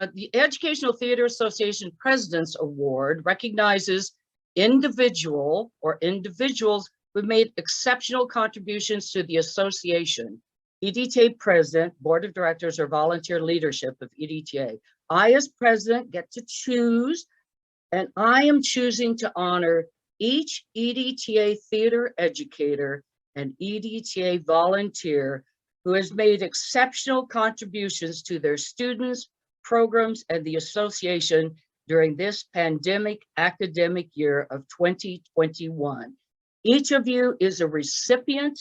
The Educational Theater Association President's Award recognizes individuals who made exceptional contributions to the association, EDTA president, board of directors, or volunteer leadership of EDTA. I, as president, get to choose, and I am choosing to honor each EDTA theater educator and EDTA volunteer who has made exceptional contributions to their students, programs, and the association during this pandemic academic year of 2021. Each of you is a recipient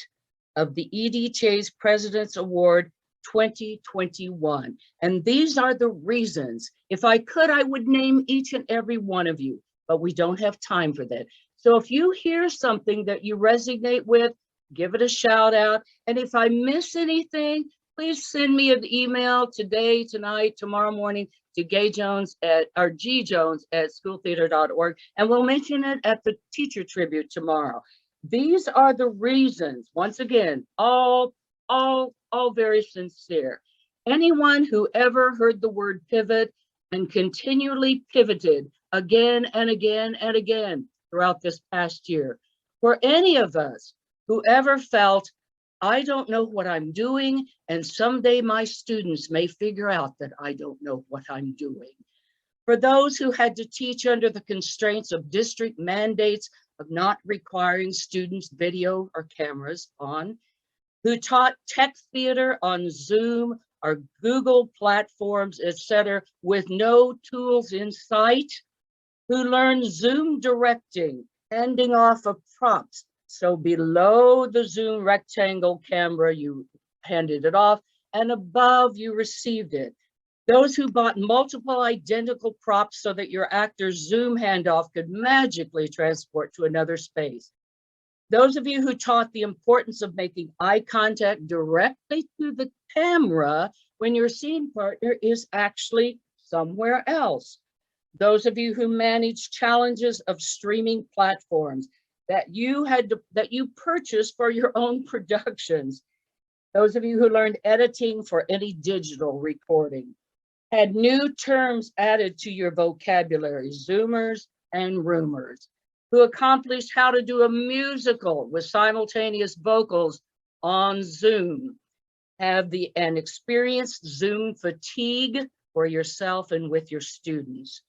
of the EDTA's President's Award 2021. And these are the reasons. If I could, I would name each and every one of you, but we don't have time for that. So if you hear something that you resonate with, give it a shout out. And if I miss anything, please send me an email today, tonight, tomorrow morning to Gai Jones or G Jones at schooltheater.org, and we'll mention it at the teacher tribute tomorrow. These are the reasons, once again, all very sincere. Anyone who ever heard the word pivot and continually pivoted again and again and again throughout this past year. For any of us who ever felt, I don't know what I'm doing, and someday my students may figure out that I don't know what I'm doing. For those who had to teach under the constraints of district mandates of not requiring students' video or cameras on, who taught tech theater on Zoom or Google platforms, etc., with no tools in sight, who learned Zoom directing, handing off of props. So below the Zoom rectangle camera, you handed it off, and above you received it. Those who bought multiple identical props so that your actor's Zoom handoff could magically transport to another space. Those of you who taught the importance of making eye contact directly to the camera when your scene partner is actually somewhere else. Those of you who managed challenges of streaming platforms that you purchased for your own productions. Those of you who learned editing for any digital recording, had new terms added to your vocabulary, Zoomers and Roomers, who accomplished how to do a musical with simultaneous vocals on Zoom, have an experienced Zoom fatigue for yourself and with your students,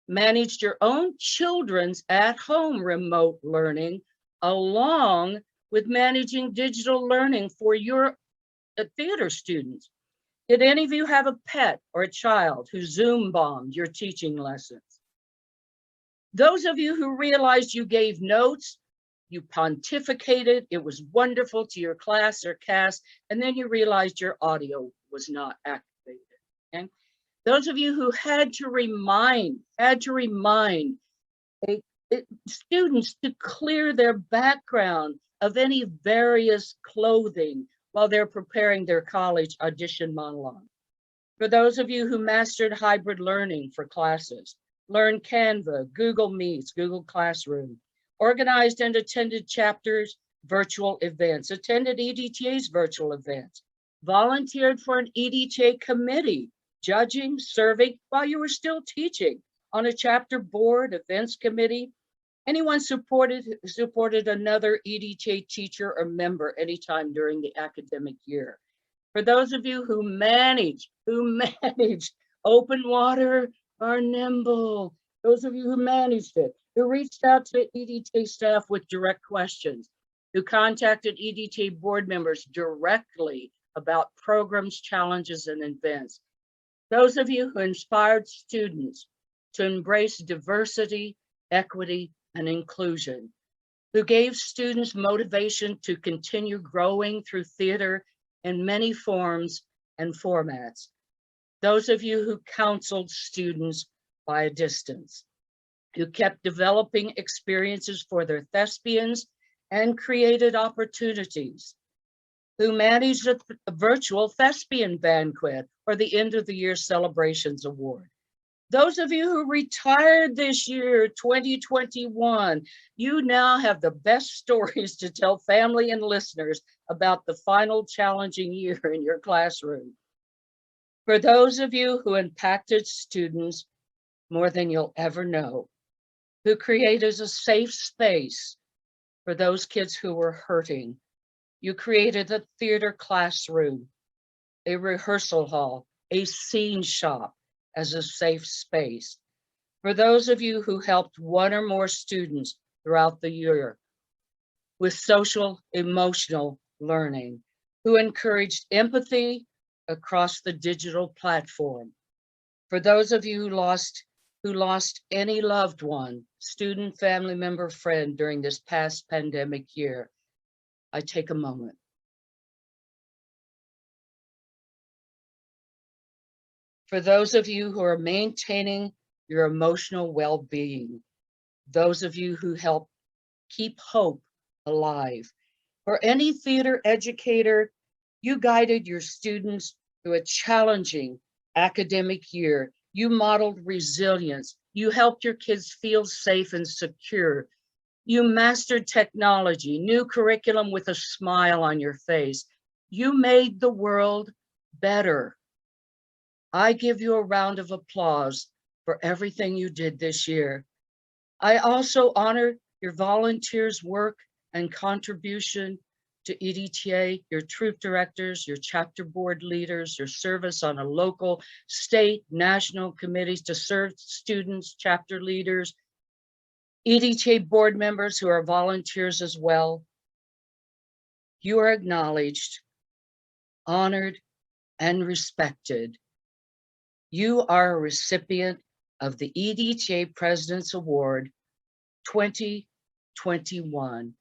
managed your own children's at-home remote learning, along with managing digital learning for your theater students. Did any of you have a pet or a child who Zoom bombed your teaching lessons? Those of you who realized you gave notes, you pontificated, it was wonderful to your class or cast, and then you realized your audio was not activated. Okay? Those of you who had to remind students to clear their background of any various clothing while they're preparing their college audition monologue. For those of you who mastered hybrid learning for classes, learned Canva, Google Meets, Google Classroom, organized and attended chapters, virtual events, attended EDTA's virtual events, volunteered for an EDTA committee, judging, serving while you were still teaching on a chapter board, events committee. Anyone supported another EDTA teacher or member anytime during the academic year. For those of you who managed Open Water or Nimble, those of you who managed it, who reached out to EDTA staff with direct questions, who contacted EDTA board members directly about programs, challenges, and events. Those of you who inspired students to embrace diversity, equity, and inclusion, who gave students motivation to continue growing through theater in many forms and formats. Those of you who counseled students by a distance, who kept developing experiences for their thespians and created opportunities, who managed a virtual thespian banquet or the end of the year celebrations award. Those of you who retired this year, 2021, you now have the best stories to tell family and listeners about the final challenging year in your classroom. For those of you who impacted students more than you'll ever know, who created a safe space for those kids who were hurting. You created a theater classroom, a rehearsal hall, a scene shop as a safe space. For those of you who helped one or more students throughout the year with social, emotional learning, who encouraged empathy across the digital platform. For those of you who lost any loved one, student, family member, friend during this past pandemic year, I take a moment. For those of you who are maintaining your emotional well-being, those of you who help keep hope alive. For any theater educator, you guided your students through a challenging academic year. You modeled resilience. You helped your kids feel safe and secure. You mastered technology, new curriculum with a smile on your face. You made the world better. I give you a round of applause for everything you did this year. I also honor your volunteers' work and contribution to EdTA, your troop directors, your chapter board leaders, your service on a local, state, national committees to serve students, chapter leaders, EdTA board members who are volunteers as well. You are acknowledged, honored, and respected. You are a recipient of the EdTA President's Award 2021.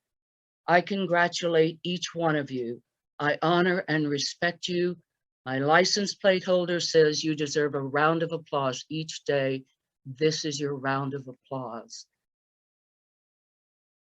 I congratulate each one of you. I honor and respect you. My license plate holder says you deserve a round of applause each day. This is your round of applause.